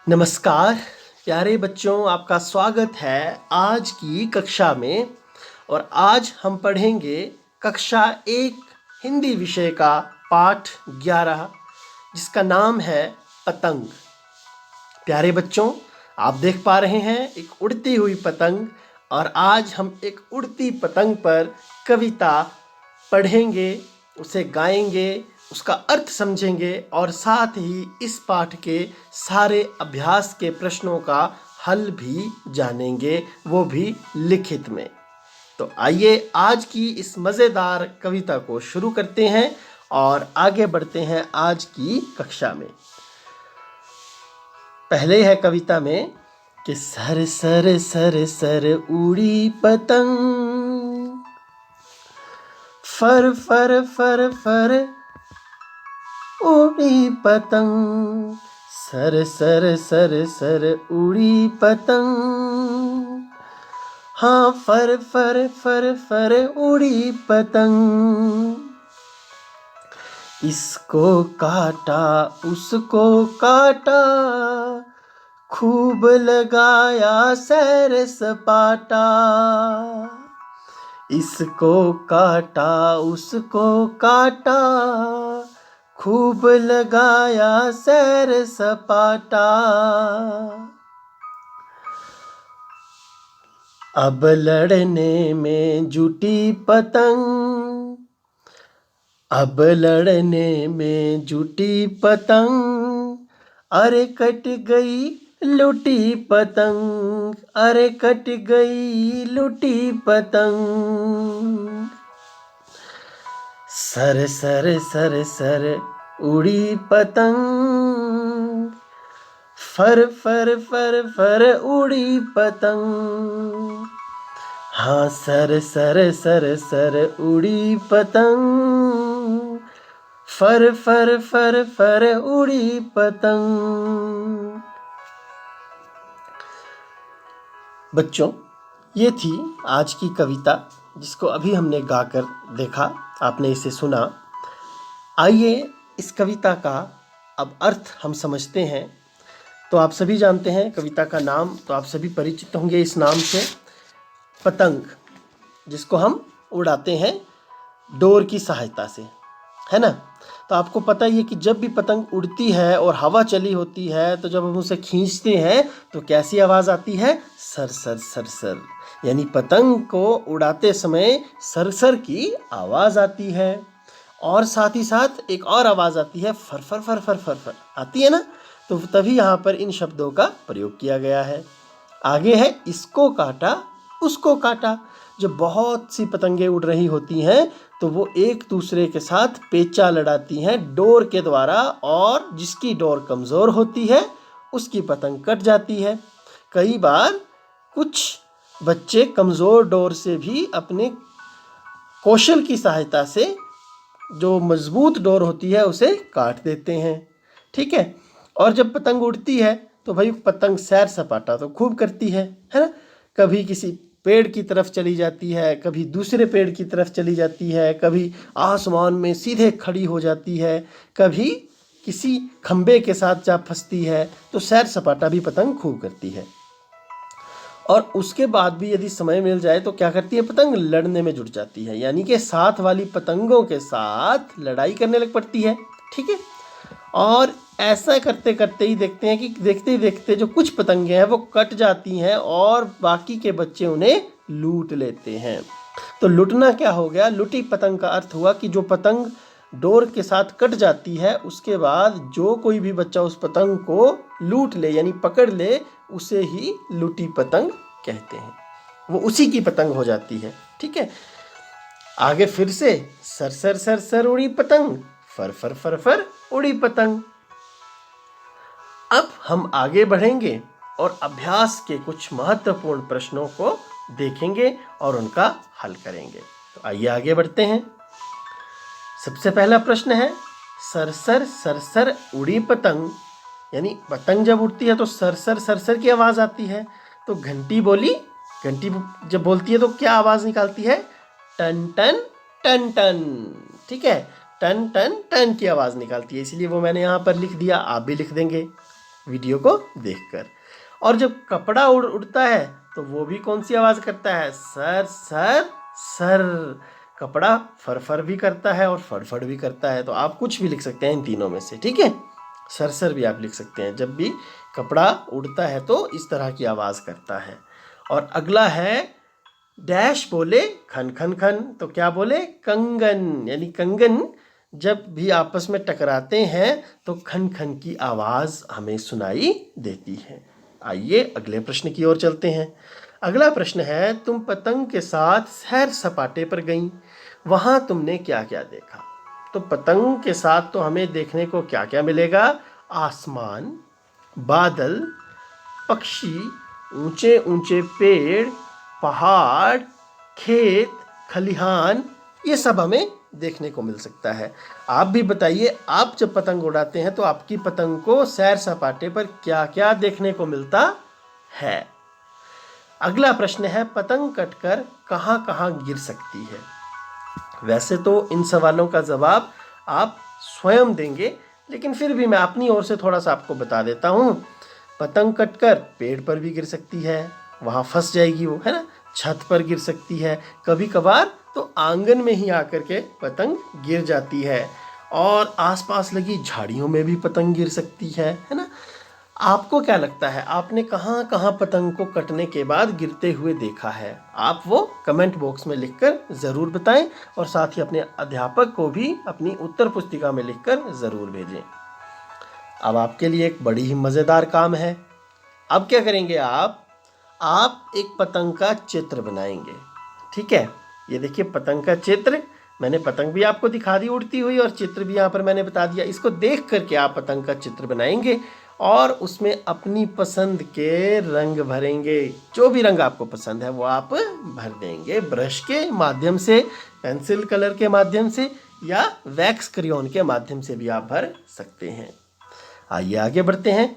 नमस्कार प्यारे बच्चों, आपका स्वागत है आज की कक्षा में। और आज हम पढ़ेंगे कक्षा 1 हिंदी विषय का पाठ 11 जिसका नाम है पतंग। प्यारे बच्चों, आप देख पा रहे हैं एक उड़ती हुई पतंग, और आज हम एक उड़ती पतंग पर कविता पढ़ेंगे, उसे गाएंगे, उसका अर्थ समझेंगे और साथ ही इस पाठ के सारे अभ्यास के प्रश्नों का हल भी जानेंगे, वो भी लिखित में। तो आइए आज की इस मज़ेदार कविता को शुरू करते हैं और आगे बढ़ते हैं आज की कक्षा में। पहले है कविता में कि सर सर सर सर उड़ी पतंग, फर फर फर फर उड़ी पतंग, सर सर सर सर उड़ी पतंग, हाँ फर फर फर फर उड़ी पतंग। इसको काटा उसको काटा, खूब लगाया सैर सपाटा। इसको काटा उसको काटा, खूब लगाया सैर सपाटा। अब लड़ने में जुटी पतंग, अब लड़ने में जुटी पतंग, अरे कट गई लुटी पतंग, अरे कट गई लुटी पतंग। सर सर सर सर उड़ी पतंग, फर फर फर फर उड़ी पतंग, हाँ सर सर सर सर उड़ी पतंग, फर फर फर फर उड़ी पतंग। बच्चों, ये थी आज की कविता जिसको अभी हमने गाकर देखा, आपने इसे सुना। आइए इस कविता का अब अर्थ हम समझते हैं। तो आप सभी जानते हैं कविता का नाम, तो आप सभी परिचित होंगे इस नाम से, पतंग, जिसको हम उड़ाते हैं डोर की सहायता से, है ना। तो आपको पता ही है कि जब भी पतंग उड़ती है और हवा चली होती है तो जब हम उसे खींचते हैं तो कैसी आवाज़ आती है? सर सर सर सर, यानी पतंग को उड़ाते समय सरसर की आवाज़ आती है। और साथ ही साथ एक और आवाज़ आती है, फर फर फर फर फर फर आती है ना। तो तभी यहाँ पर इन शब्दों का प्रयोग किया गया है। आगे है इसको काटा उसको काटा। जब बहुत सी पतंगें उड़ रही होती हैं तो वो एक दूसरे के साथ पेचा लड़ाती हैं डोर के द्वारा, और जिसकी डोर कमज़ोर होती है उसकी पतंग कट जाती है। कई बार कुछ बच्चे कमज़ोर डोर से भी अपने कौशल की सहायता से जो मजबूत डोर होती है उसे काट देते हैं, ठीक है। और जब पतंग उड़ती है तो भाई पतंग सैर सपाटा तो खूब करती है ना। कभी किसी पेड़ की तरफ चली जाती है, कभी दूसरे पेड़ की तरफ चली जाती है, कभी आसमान में सीधे खड़ी हो जाती है, कभी किसी खंबे के साथ जा फंसती है। तो सैर सपाटा भी पतंग खूब करती है। और उसके बाद भी यदि समय मिल जाए तो क्या करती है पतंग? लड़ने में जुट जाती है, यानी कि साथ वाली पतंगों के साथ लड़ाई करने लग पड़ती है, ठीक है। और ऐसा करते करते ही देखते हैं कि देखते ही देखते जो कुछ पतंगे हैं वो कट जाती हैं और बाकी के बच्चे उन्हें लूट लेते हैं। तो लुटना क्या हो गया? लुटी पतंग का अर्थ हुआ कि जो पतंग डोर के साथ कट जाती है उसके बाद जो कोई भी बच्चा उस पतंग को लूट ले यानी पकड़ ले, उसे ही लुटी पतंग कहते हैं। वो उसी की पतंग हो जाती है, ठीक है। आगे फिर से, सर सर सर सर उड़ी पतंग, फर फर फर फर उड़ी पतंग। अब हम आगे बढ़ेंगे और अभ्यास के कुछ महत्वपूर्ण प्रश्नों को देखेंगे और उनका हल करेंगे। तो आइए आगे बढ़ते हैं। सबसे पहला प्रश्न है, सरसर सरसर उड़ी पतंग, यानी पतंग जब उड़ती है तो सरसर सरसर की आवाज़ आती है। तो घंटी बोली, घंटी जब बोलती है तो क्या आवाज़ निकालती है? टन टन टन टन, ठीक है। टन टन टन की आवाज़ निकालती है, इसलिए वो मैंने यहाँ पर लिख दिया, आप भी लिख देंगे। वीडियो को देखकर। और जब कपड़ा उड़ता है तो वो भी कौन सी आवाज़ करता है? Sir sir sir. कपड़ा फर भी करता है और फड़ भी करता है। तो आप कुछ भी लिख सकते हैं इन तीनों में से, ठीक है। सर भी आप लिख सकते हैं। जब भी कपड़ा उड़ता है तो इस तरह की आवाज़ करता है। और अगला है डैश बोले खन खन खन। तो क्या बोले? कंगन। यानी कंगन जब भी आपस में टकराते हैं तो खन खन की आवाज़ हमें सुनाई देती है। आइए अगले प्रश्न की ओर चलते हैं। अगला प्रश्न है, तुम पतंग के साथ सैर सपाटे पर गईं, वहाँ तुमने क्या क्या देखा? तो पतंग के साथ तो हमें देखने को क्या क्या मिलेगा? आसमान, बादल, पक्षी, ऊंचे ऊंचे पेड़, पहाड़, खेत, खलिहान, ये सब हमें देखने को मिल सकता है। आप भी बताइए, आप जब पतंग उड़ाते हैं तो आपकी पतंग को सैर सपाटे पर क्या क्या देखने को मिलता है? अगला प्रश्न है, पतंग कटकर कहाँ कहाँ गिर सकती है? वैसे तो इन सवालों का जवाब आप स्वयं देंगे, लेकिन फिर भी मैं अपनी ओर से थोड़ा सा आपको बता देता हूँ। पतंग कटकर पेड़ पर भी गिर सकती है, वहाँ फंस जाएगी वो, है ना। छत पर गिर सकती है, कभी कभार तो आंगन में ही आकर के पतंग गिर जाती है। और आसपास लगी झाड़ियों में भी पतंग गिर सकती है ना। आपको क्या लगता है, आपने कहाँ कहाँ पतंग को कटने के बाद गिरते हुए देखा है? आप वो कमेंट बॉक्स में लिखकर ज़रूर बताएं और साथ ही अपने अध्यापक को भी अपनी उत्तर पुस्तिका में लिखकर ज़रूर भेजें। अब आपके लिए एक बड़ी ही मज़ेदार काम है। अब क्या करेंगे आप एक पतंग का चित्र बनाएंगे, ठीक है। ये देखिए पतंग का चित्र, मैंने पतंग भी आपको दिखा दी उड़ती हुई और चित्र भी यहाँ पर मैंने बता दिया। इसको देख करके आप पतंग का चित्र बनाएंगे और उसमें अपनी पसंद के रंग भरेंगे। जो भी रंग आपको पसंद है वो आप भर देंगे, ब्रश के माध्यम से, पेंसिल कलर के माध्यम से या वैक्स क्रेयॉन के माध्यम से भी आप भर सकते हैं। आइए आगे बढ़ते हैं।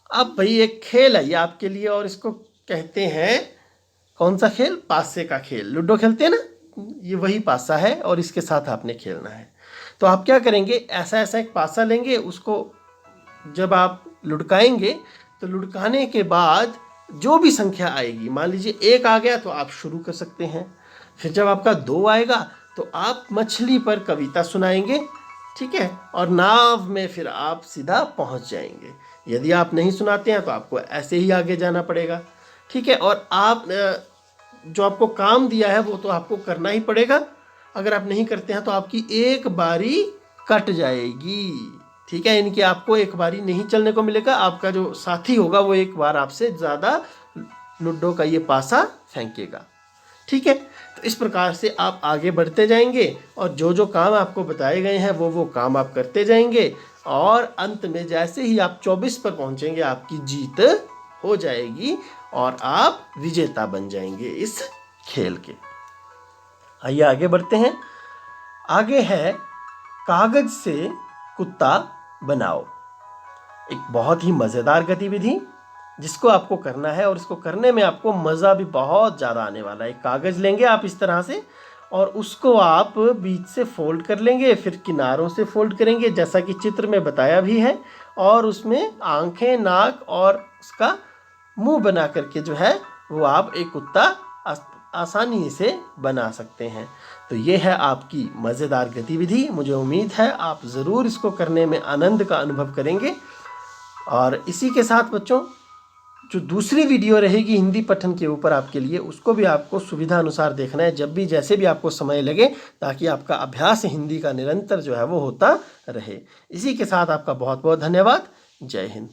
अब भाई एक खेल है ये आपके लिए, और इसको कहते हैं, कौन सा खेल? पासे का खेल। लूडो खेलते हैं ना, ये वही पासा है और इसके साथ आपने खेलना है। तो आप क्या करेंगे, ऐसा एक पासा लेंगे, उसको जब आप लुढ़काएंगे तो लुढ़काने के बाद जो भी संख्या आएगी, मान लीजिए 1 आ गया तो आप शुरू कर सकते हैं। फिर जब आपका 2 आएगा तो आप मछली पर कविता सुनाएंगे, ठीक है, और नाव में फिर आप सीधा पहुंच जाएंगे। यदि आप नहीं सुनाते हैं तो आपको ऐसे ही आगे जाना पड़ेगा, ठीक है। और आप जो आपको काम दिया है वो तो आपको करना ही पड़ेगा। अगर आप नहीं करते हैं तो आपकी एक बारी कट जाएगी, ठीक है। इनकी आपको एक बारी नहीं चलने को मिलेगा। आपका जो साथी होगा वो एक बार आपसे ज़्यादा लूडो का ये पासा फेंकेगा, ठीक है। तो इस प्रकार से आप आगे बढ़ते जाएंगे और जो जो काम आपको बताए गए हैं वो काम आप करते जाएंगे और अंत में जैसे ही आप 24 पर पहुंचेंगे आपकी जीत हो जाएगी और आप विजेता बन जाएंगे इस खेल के। आइए आगे बढ़ते हैं। आगे है कागज से कुत्ता बनाओ। एक बहुत ही मज़ेदार गतिविधि जिसको आपको करना है और इसको करने में आपको मज़ा भी बहुत ज़्यादा आने वाला है। कागज़ लेंगे आप इस तरह से और उसको आप बीच से फोल्ड कर लेंगे, फिर किनारों से फोल्ड करेंगे जैसा कि चित्र में बताया भी है, और उसमें आंखें, नाक और उसका मुंह बना करके जो है वो आप एक कुत्ता आसानी से बना सकते हैं। तो ये है आपकी मज़ेदार गतिविधि। मुझे उम्मीद है आप ज़रूर इसको करने में आनंद का अनुभव करेंगे। और इसी के साथ बच्चों, जो दूसरी वीडियो रहेगी हिंदी पठन के ऊपर आपके लिए, उसको भी आपको सुविधा अनुसार देखना है, जब भी जैसे भी आपको समय लगे, ताकि आपका अभ्यास हिंदी का निरंतर जो है वो होता रहे। इसी के साथ आपका बहुत बहुत धन्यवाद। जय हिंद।